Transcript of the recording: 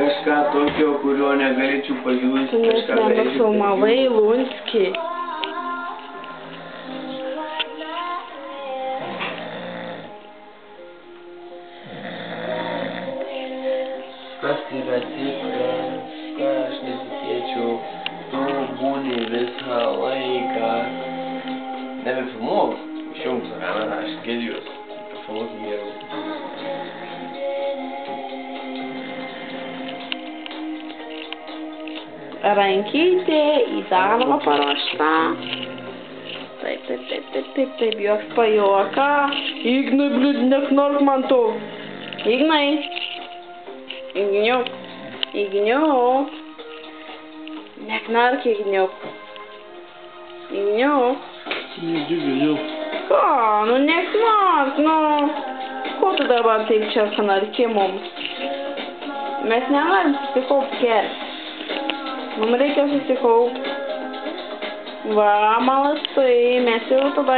kažką tokio, kurio negalėčiau pajusti. Nes nebefilmavai Lunskį. Kas yra tikras, ką aš netikėčiau, tu būni visą laiką. Nebefilmuok, išjungs kamerą, aš gėdžiuos. Filmuok geriau. Rankytė į darbą paruošta. Taip, juoks pajuoka. Ignai, bliūd, neknark man tu. Ignai. Igniuk. Neknark, Igniuk. Ką, nu neknark, nu. Ko tu dabar taip čia knarki mums? Mes nenorim susikaupti gerai. Mums reikia susikaupti. Va, malasai, mes jau tada